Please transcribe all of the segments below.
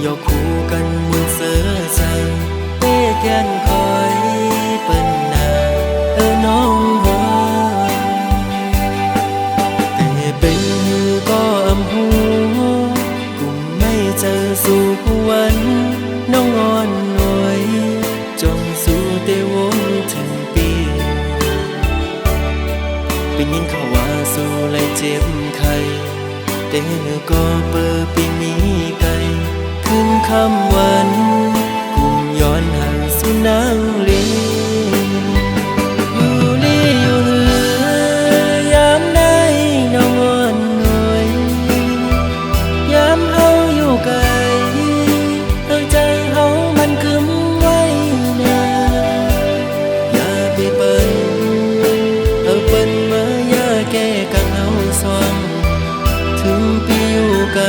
ยอคู่กันมุนเสือใจเป้แกนคอยเปิ้นนาน้องหัวแต่เป็นก็อำหูกุมไม่เจอสู่วันน้องอ่อนหน่วยจงสู่เตวงถึงปีเป็นยินเขาว่าสู่เลยเจ็บไข้แต่ก็เปิดปีมีไกลขึ้นคำวันกุมย้อนห่างสู่นางลีอยู่ลีอยู่เหือยามได้น้องอ่อนหน่วยยามเฮาอยู่ไกลใจเฮามันคึมไว้นาอย่าไปเปิ้นเปิ้นมาอย่าแก้กังเฮาสว่างถึงปีอยู่ไกล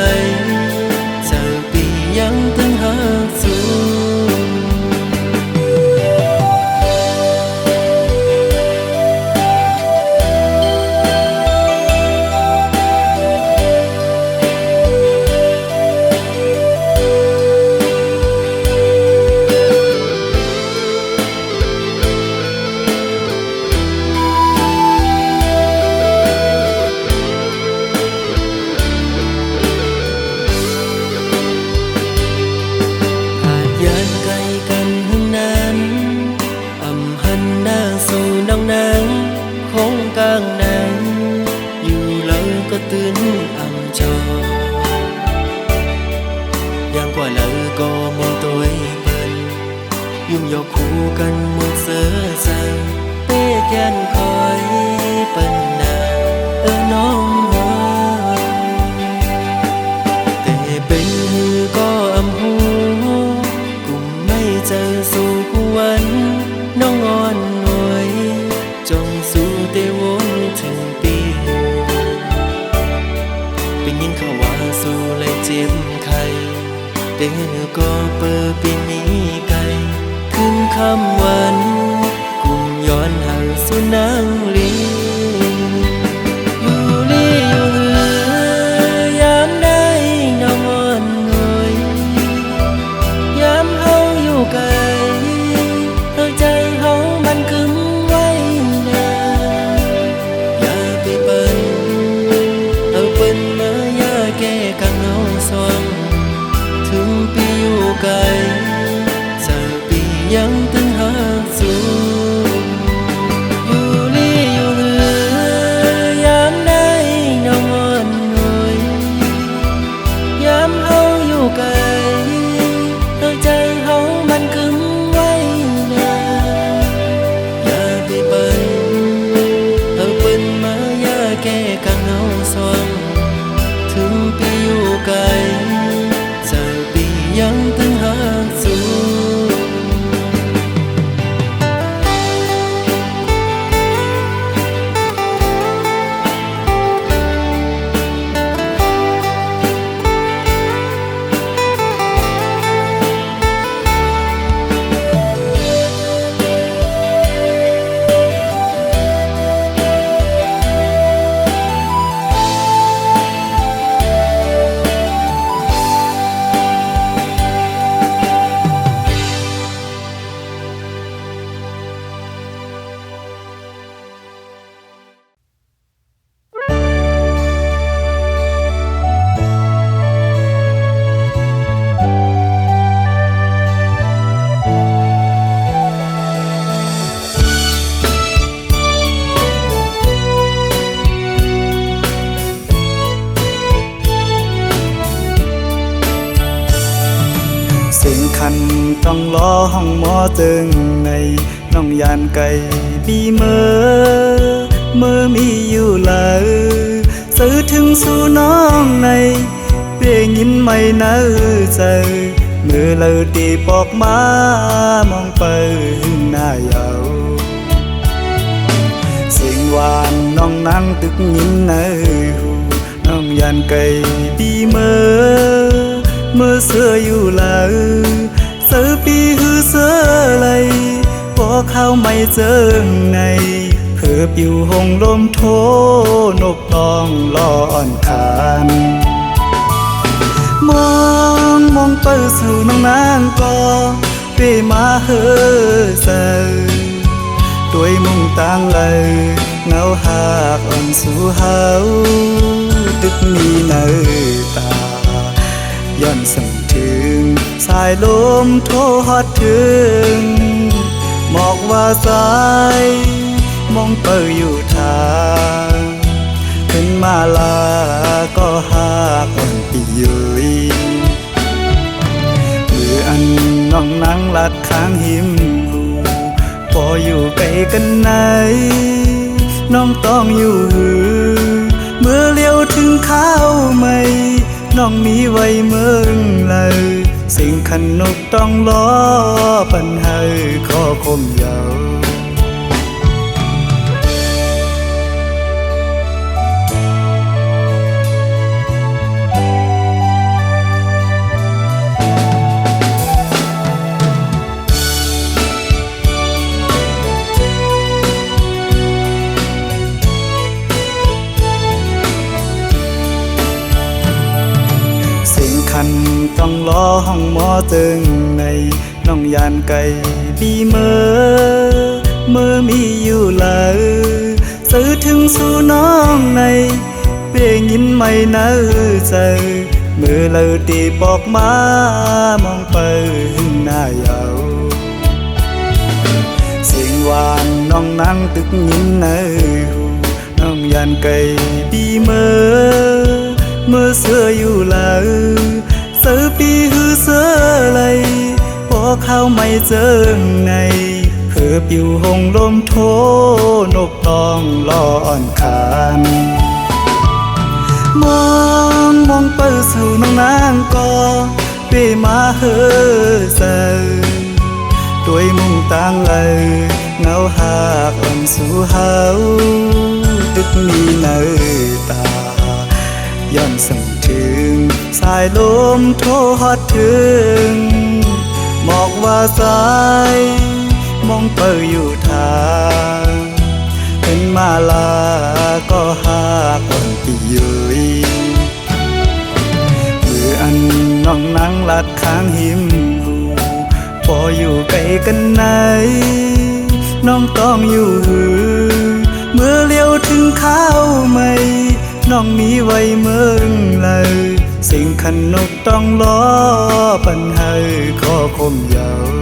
เจอปียังตึงหาสู่ตื่นอ่ำจอยังกว่าเลยก็มองตัวเปิ้นยุ่งยอกคู่กันมุนเสือใจเป้แกนคอยเปิ้นนาน้องหัวแต่เป็นก็อำหูกุมไม่เจอสู่วันน้องอ่อนหน่วยจงสู่เตวงถึงปีเป็นยินเขาว่าสู่เลยเจ็บไข้แต่ก็เปิดปีมีไกลขึ้นคำวันกุมย้อนห่างสู่นางลีอยู่ลีอยู่เหือยามได้น้องอ่อนหน่วยยามเฮาอยู่ไกลใจเฮามันคึมไว้นาอย่าไปเปิ้นเปิ้นมาอย่าแก้กังเฮาสว่างถึงปีอยู่ไกลเจอปียังตึงหาสู่อยู่ลีอยู่เหือยามได้น้องอ่อนหน่วยยามเฮาอยู่ไกลใจเฮามันคึมไว้นาอย่าไปเปิ้นเปิ้นมาอย่าแก้กังเฮาสว่างถึงปีอยู่ไกลเจอปียังตึงหาสู่ต้องรอห้องหมอตึงในน้องยานไก่บีเมื่อมีอยู่เลยซื้อถึงสู่น้องในเปลี่ยนยินไม่เนื้อใจมือเลยตีปอกมามองไปหน้ายาวเสียงหวานน้องนั่งตึกยินในหูน้องยานไก่บีเมื่อเสืออยู่เลยเสือปีหือเสือไหลพอเข้าไม่เจอไงเพื่อปิวหงลมโทนกตองล้อนคานม มองไปสู่น้องนางก็เปมาเฮอเซด้วยมุ่งต่างเลยเงาหากอ่อนสู่เฮาตึกมีเนอตาย้อนสั่งถึงสายลมโทฮอดถึงหมอกว่าสายมองเปิดอยู่ทางขึ้นมาลาก็หากอ่อนปียุยมืออันน้องนั่งลัดข้างหิมหูพออยู่ไกลกันไหนน้องต้องอยู่หือเมื่อเลี้ยวถึงข้าวไม่น้องมีไว้เมืองเลยสิ่งขันนกต้องล้อปันให้ข้อคมยาวต้องล้อห้องหมอตึงในน้องยานไก่ปีเมื่อมีอยู่เลยซื้อถึงสู่น้องในเปียยินไม่เนื้อใจเมื่อเลยตีบอกมามองไปหึงหน้ายาวเสียงหวานน้องนั่งตึกยินในหูน้องยานไก่ปีเมื่อเสื้ออยู่เลยเสือปีหือเสือไหลพอเข้าไม่เจอในเพื่อปิวหงลมโทนกต้องรออ่อนคานมองไปสู่น้องนางก็เปมาเฮอเซด้วยมุ่งต่างเลยเงาหากอ่อนสู่เฮาตึกมีเนอตาย้อนสั่งถึงสายลมโทฮอดถึงหมอกว่าสายมองเปิดอยู่ทางขึ้นมาลาก็หากอ่อนปียุยมืออันน้องนั่งลัดข้างหิมหูพออยู่ไกลกันไหนน้องต้องอยู่หือเมื่อเลี้ยวถึงข้าวไม่น้องมีไว้เมืองเลยสิ่งขันนกต้องล้อปันให้ข้อคมยาว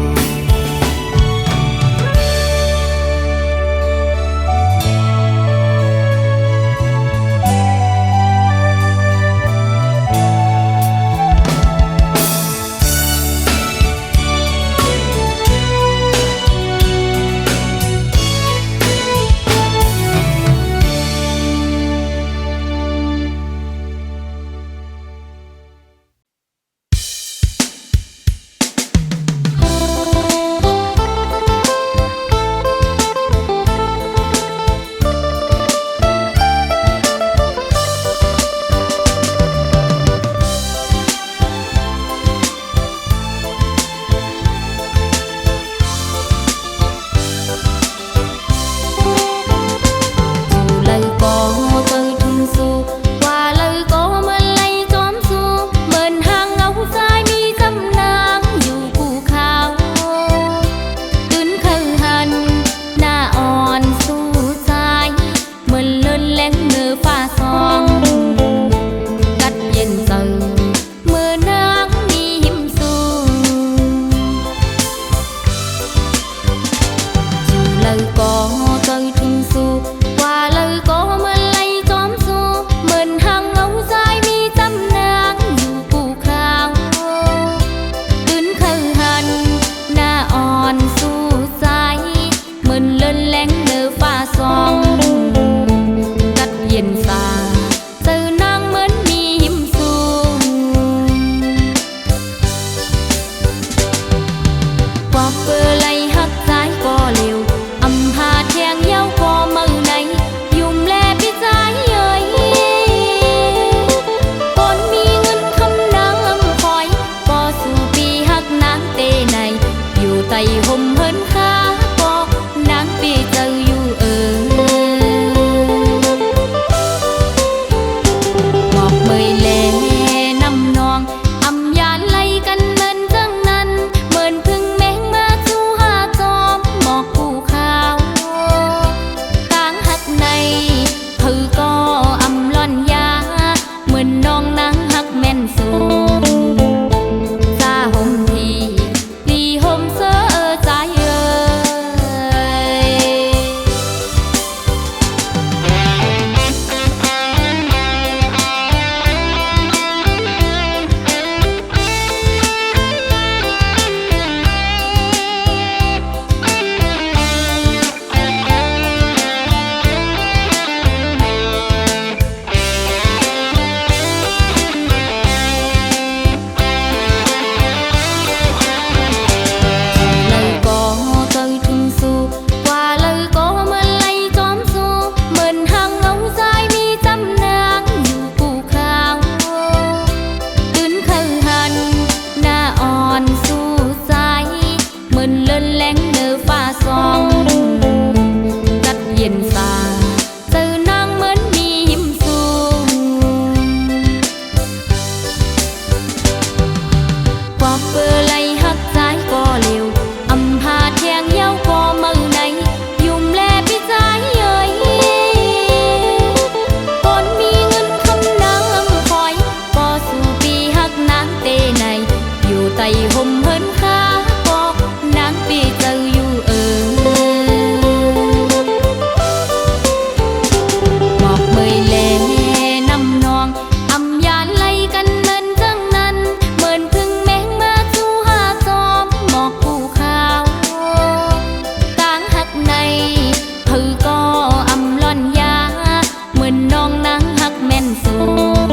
อ ไต่ห่มเฮินขาบอกนางปีเจ้าอยู่หมอกเมยแลน้ำนองอำยานไล่กันเนินจังนั้นเหมือนพึ่งแมงมาสู่หาจอมหมอกภูเขาต่างหักในผือก็อำล่อนยาเหมือนน้องนางหักแม่นสูง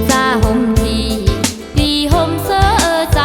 ซาห่มดีห่มเสื้อใจ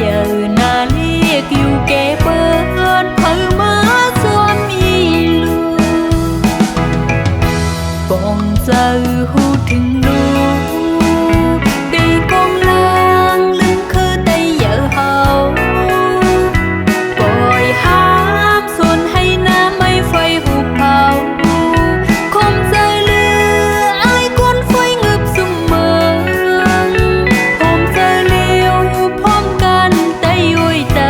giờ na liếcอยู่แก่เปิ้นเพิ่งมาสวมอีลูปองเจอหูถึงลูตีกองลางลึงคือได้เยอะเฮาปล่อยฮักส่วนให้น้ำไม่ไฟหุบเผาคมใจเลือไอ้คนไฟงึบสุ่มเมืองผมใจเลี้ยวพร้อมกันได้ยุยใจ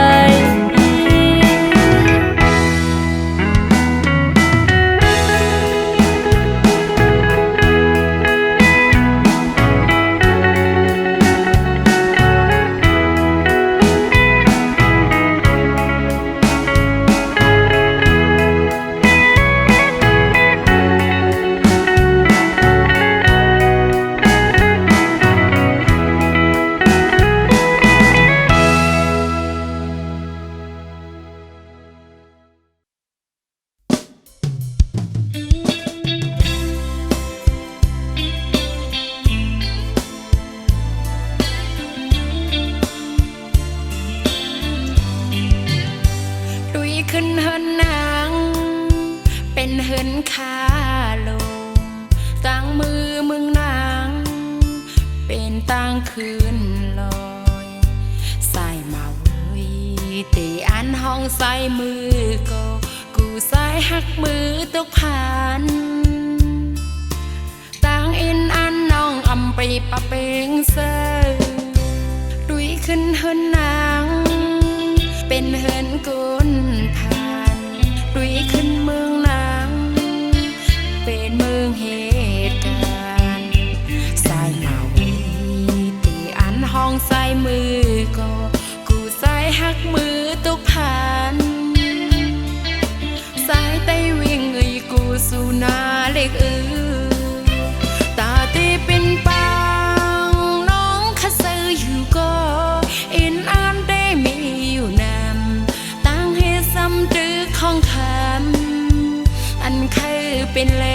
ดุยขึ้นเฮินนางเป็นเฮินขาลงต่างมือมึงนางเป็นต่างคืนลอยใส่มาเว้ยตีอันห้องใส่มือก็กูใส่หักมือตกผ่านต่างอินอันน้องอำไปปะเปงเซอดุยขึ้นเฮินนางเป็นเฮินกุนผ่านดุยขึ้นเมืองนางเป็นเมืองเหตุการณ์สายมาวีตีอันห้องใส่มือก็กูใส่หักมือตุกผ่านสายไตวิ่งกูสู่นาเล็กตาตีเป็นปังน้องขะซื้ออยู่ก็อินอันได้มีอยู่นำตั้งให้ซ้ำตื้อของคำอันคือเป็นแล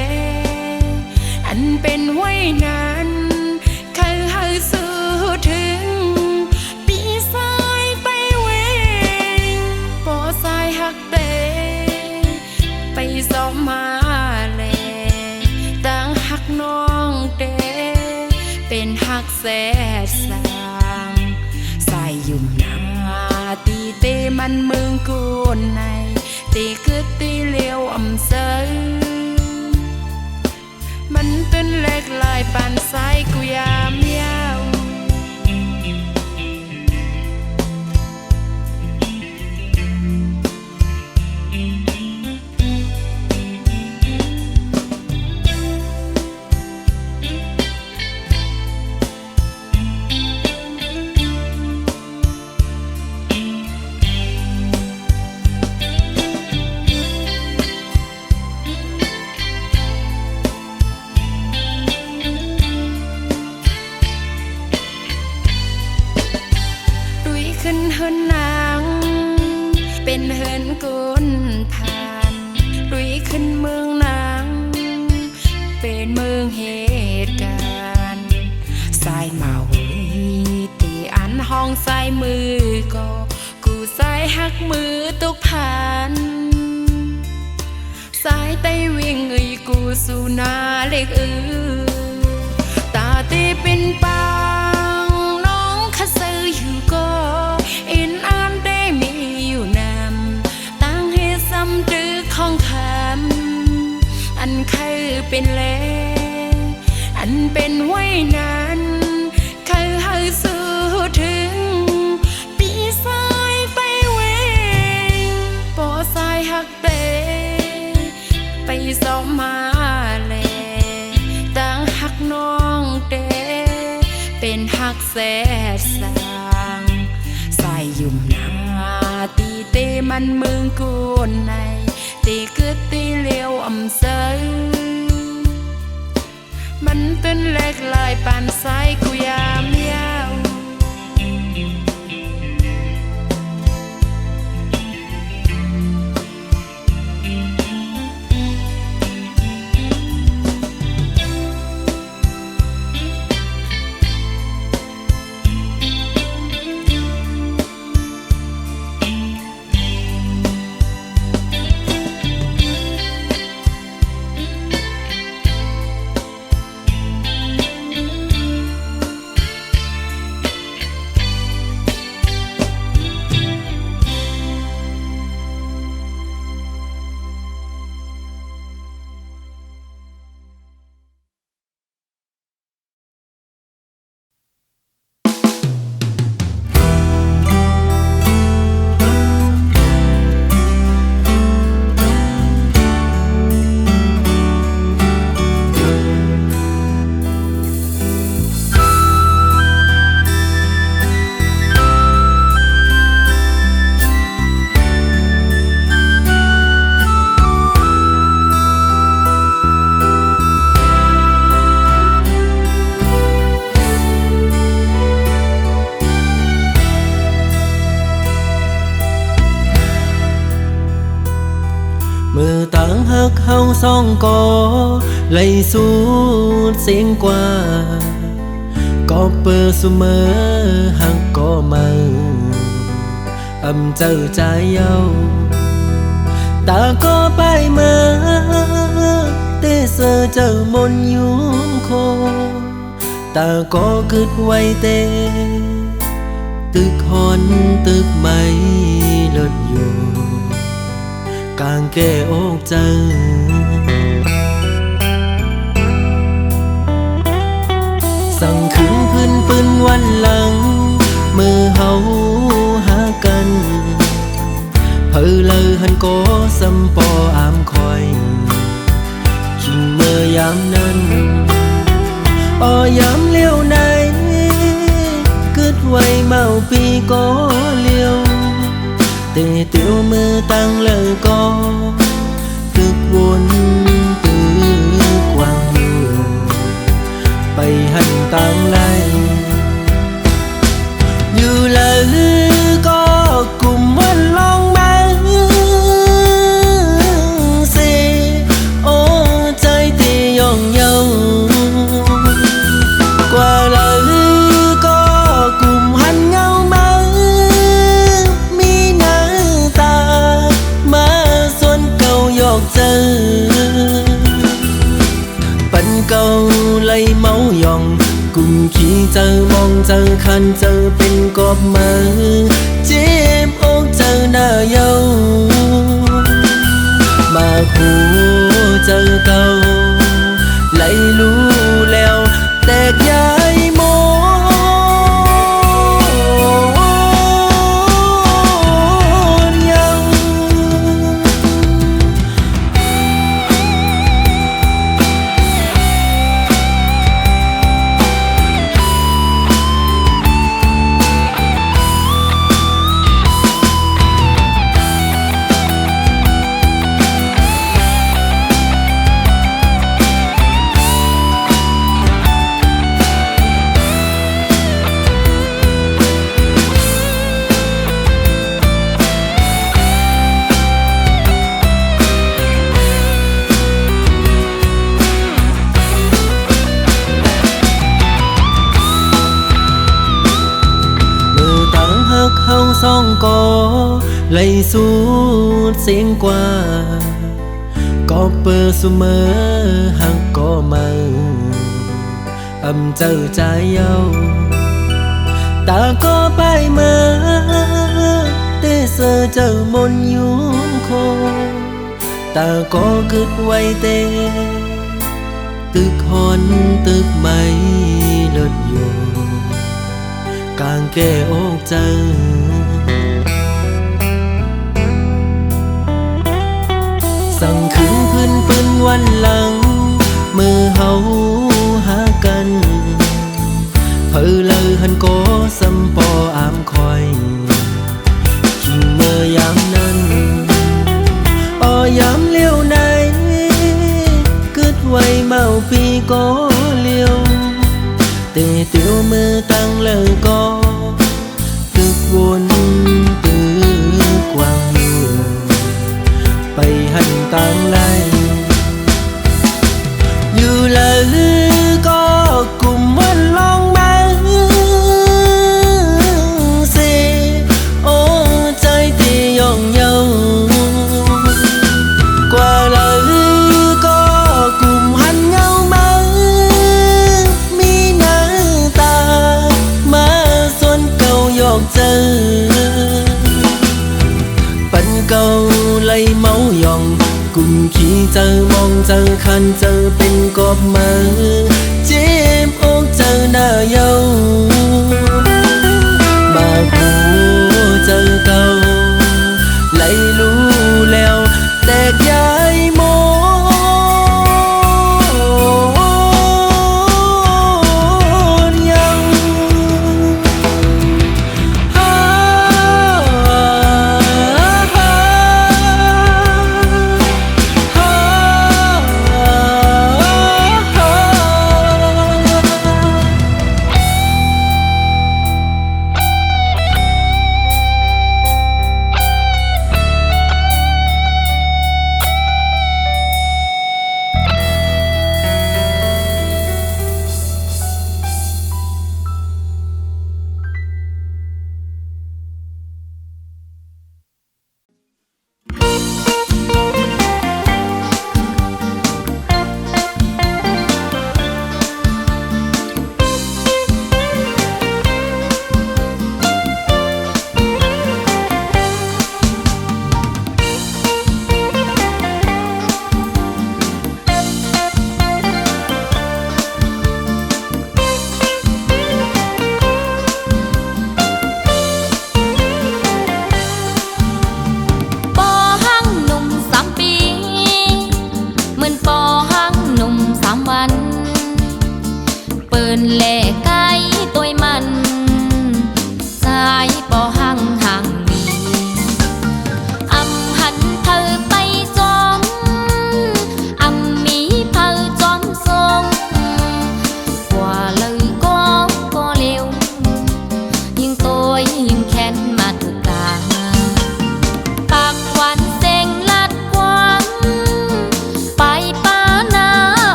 อันเป็นไว้นั้นคือให้สู้ถึงปีสายไปเวงปอสายหักเตไปสอบมาแลตั้งหักน้องเตเป็นหักแสดสางใส่ยุ่มนาตีเตมันเมืองกูในตีคือตีเลี้ยวอำเซอมันต้นเล็กลายปานสายกูยามยาวขึ้นเฮินนางเป็นเฮินกุนผ่านดุยขึ้นเมืองนางเป็นเมืองเหตุการณ์สายมาเว้ยตีอันห้องใส่มือก็กูใส่หักมือตุกผ่านสายไตวิ่งกูสู่นาเล็กตาตีเป็นปังน้องขะซื้ออยู่ก็อินอันได้มีอยู่นำตั้งให้ซ้ำตื้อของคำอันคือเป็นแลอันเป็นไว้นั้นคือให้สู้ถึงปีสายไปเวงปอสายหักเตไปสอบมาแลตั้งหักน้องเตเป็นหักแสดสางใส่ยุ่มนาตีเตมันเมืองกูในตีคือตีเลี้ยวอำเซอมันต้นเล็กลายปานสายกูยามยาว ด กเฮาสองก่อไหลสู่เสียงกว่าก็เปิดเสมอหักก็มาอำเจ้าใจเย้าตาก็ไปเมื่อเตเสอเจ้ามนยุงโคตาก็กึดไว้เตตึกหอนตึกไม่ลดอยู่กางแก้อกเจ้าสั่งขึ้นพื้นปืนวันหลังมือเฮาหากันเผลอเลยหันก็สำปออามคอยคิงเมื่อยามนั้นยามเลี้ยวไหนกึดไว้เมาปีก็เลี้ยวเตะเตียวมือตั้งเลยก็ตึกวนตึกวางอยู่ไปหันต่างไลอยู่เลยก็กลุ่มวันลองมาสิโอ้ใจตีย่องเยากว่าเลยก็กลุ่มหันเงามามีหน้าตามาส่วนเก่าหยอกเจอปันเก่าไล่เมาหยองกลุ่มขี้เจอมองเจอคันเจอเป็นกบมือเจ็บอกเจอหน้าเยามาคูเจอเก่าไล่รู้แล้วแตกย้ายโมยังเฮาสองก่อไหลสู่เสียงกว่าก็เปิดเสมอหักก็มาอำเจ้าใจเย้าตาก็ไปเมื่อเตเสอเจ้ามนยุงโคตาก็กึดไว้เตตึกหอนตึกไม่ลดอยู่กางแก้อกเจอสั่งขึ้นพื้นปืนวันหลังมือเฮาหากันเผลอเลยหันก็สำปออามคอยคิงเมื่อยามนั้นยามเลี้ยวไหนกึดไว้เมาปีก็เลี้ยวเตะเตียวมือตั้งเลยก็ตึกวนตึกวางอยู่ไปหันต่างไลอยู่เลยก็กลุ่มวันลองมาสิโอ้ใจตีย่องเยากว่าเลยก็กลุ่มหันเงามามีหน้าตามาส่วนเก่าหยอกเจอปันเก่าไล่เมาหยองกลุ่มขี้เจอมองเจอคันเจอเป็นกบมือเจ็บอกเจอหน้าเยามาคูเจอเก่าไล่รู้แล้วแตกย้ายโมยัง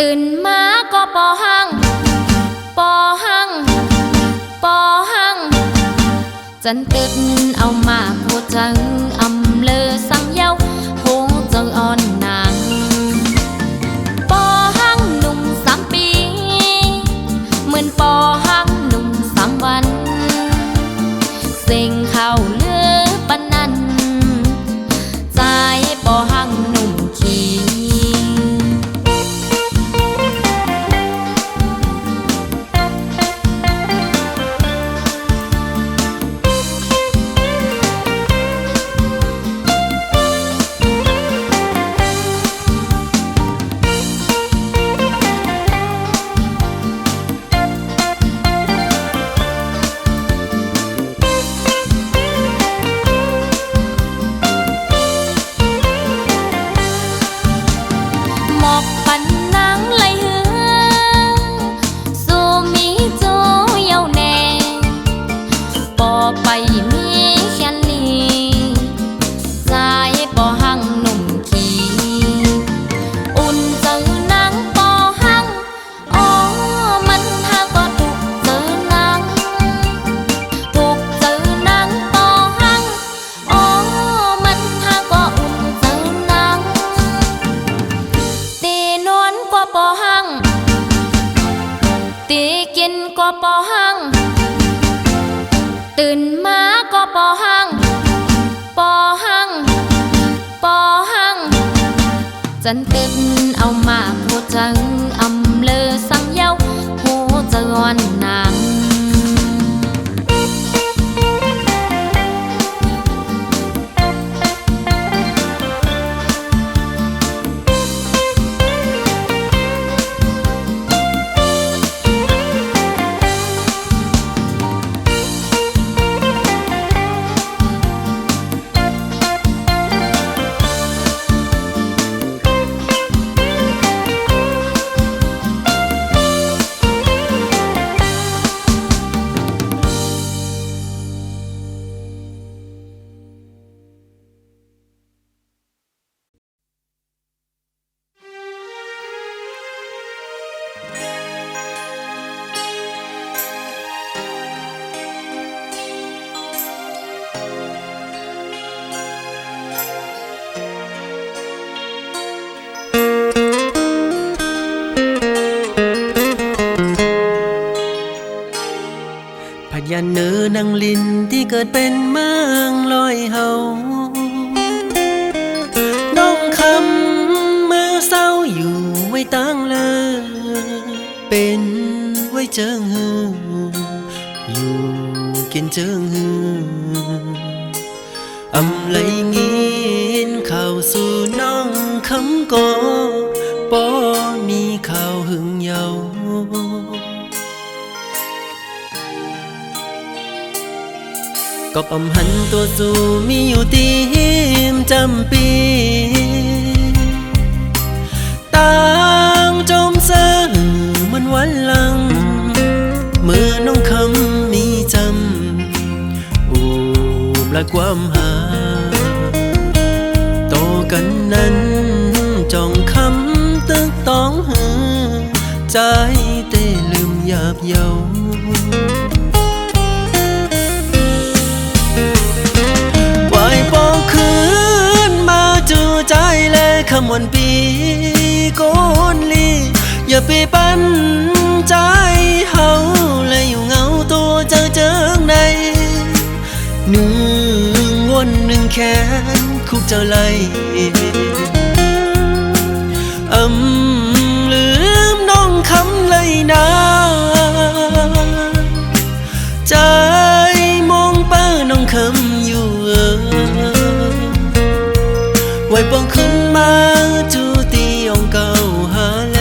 ตื่นมาก็ปอหังปอหังปอหังจันตึดเอามาพูดจังอำเลอสังเยาหงจังอ่อนนางปอหังหนุ่ม3 ปีเหมือนปอหังหนุ่ม3 วันเสียงเข้าเลือปานนั้นใจปอหังหนุ่มขี้ไปมีแค่นี้ใจปอหังหนุ่มขี้อุ่นเจอนางปอหังอ๋อมันหาก็ถูกเจอนางถูกเจอนางปอหังอ๋อมันหาก็อุ่นเจอนางตีนวลกว่าปอหังตีกินกว่าปอหังตื่นมาก็ปอหังปอหังปอหังจันตึดเอามาพูดจังอำเลอสังเยาหูจะอ่อนนางยันเนอนังลินที่เกิดเป็นเมืองลอยเฮาน้องคำเมื่อเศร้าอยู่ไว้ตั้งเลยเป็นไว้เจิงหืออยู่กินเจิงหืออำไหลงินเข้าสู่น้องคำก็ปอมีข่าวหึงเยาก็ปำหันตัวสู่มีอยู่ตีมจำปีต่างจมเสื่อมันวันหลังเมื่อน้องคำมีจำอูบและความหาโตกันนั้นจองคำตึกต้องหือใจเต้ลืมหยาบเยาคำวันปีโกนลีอย่าไปปั้นใจเฮาและอยู่เงาตัวเจิงในหนึ่งวนหนึ่งแขนคุกเจ้าไหลลืมน้องคำเลยนะใจมองเป้าน้องคำอยู่ไว้ปองขึ้นมาจูตีองเก่าหาแล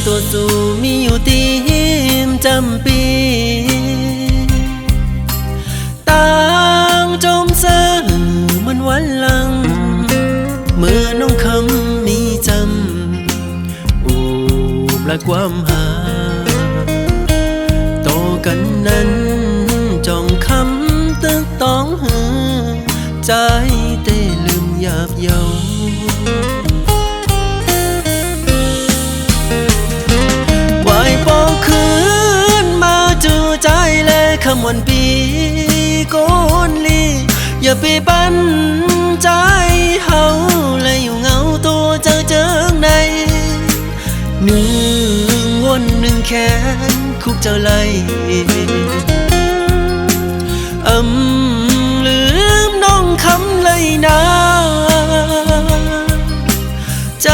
ตัวสู่มีอยู่ตีมจำปีต่างจมเสื่อมันวันหลังเมื่อน้องคำมีจำอูบและความหาโตกันนั้นจองคำตึกต้องหือใจเต้ลืมหยาบเยาไหวปองคืนมาจูใจและคำวันปีโกนลีอย่าไปปั้นใจเฮาและอยู่เงาตัวเจิงในหนึ่งวนหนึ่งแขนคุกเจ้าไล่ลืมน้องคำเลยนะใจ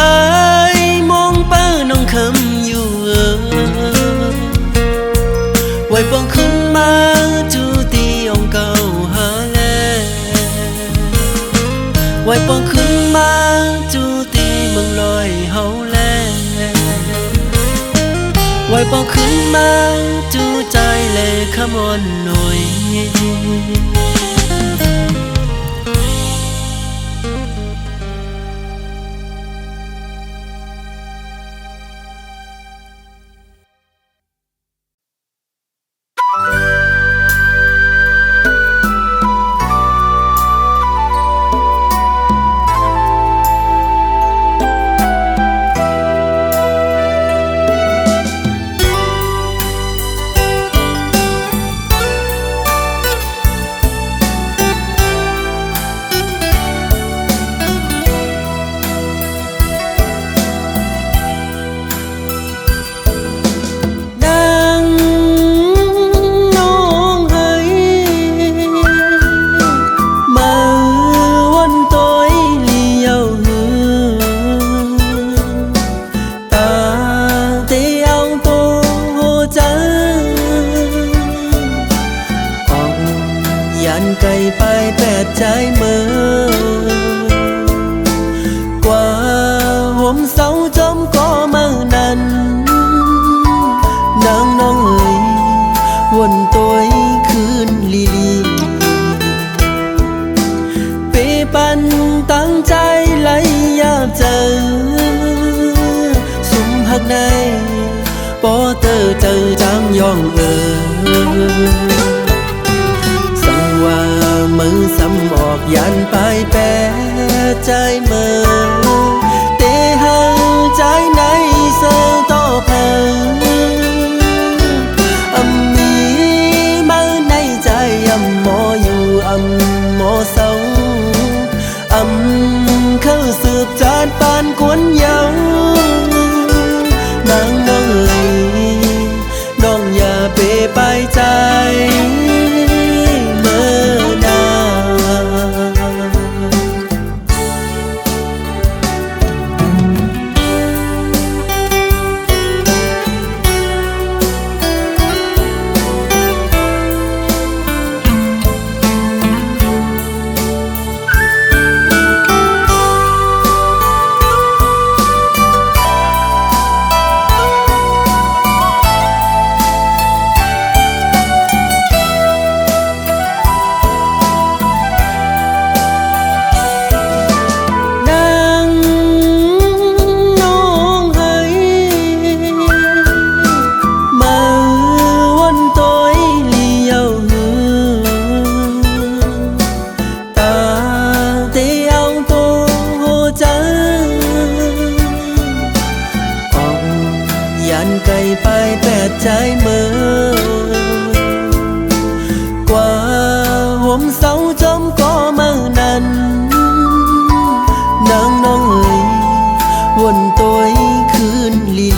มองเป้าน้องคำอยู่ไว้ปองขึ้นมาจูตีองเก่าหาแลไว้ปองขึ้นมาจูตีเมืองลอยเฮาแลไว้ปองขึ้นมาจูใจเลยขมอนหน่อยไกลไปแปดใจเมื่อกว่าห่มเสาจมก็เมื่อนั้นนางน้องเอ๋ยวนตัวคืนลีเปปันตั้งใจไหลยาเจอสุมหักในปอเตอเจอจางยองว่ามือซ้ำออกยันไปแปรใจเมื่อเตะหาใจในเสือต่อเพอมีมาในใจหมออยู่หมอเศร้าเข้าสืบจานปานกวนเยานางน้องเอ๋ยน้องอย่าเปไปใจไกลไปแปดใจเมื่อกว่าห่มเสาจมก็เมื่อนั้นนางน้องเอ๋ยวนตัวคืนลี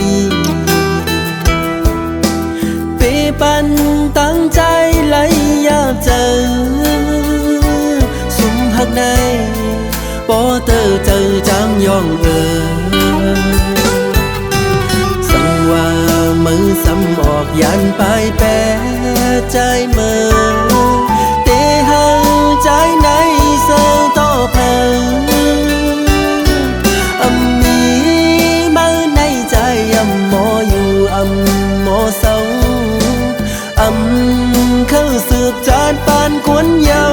เปปันตั้งใจไหลยาเจอสุมหักในปอเตอเจอจางยองว่ามือซ้ำออกยันไปแปรใจเมื่อเตะหาใจในเสือต่อเพอมีมาในใจหมอ กจานปานควนเยา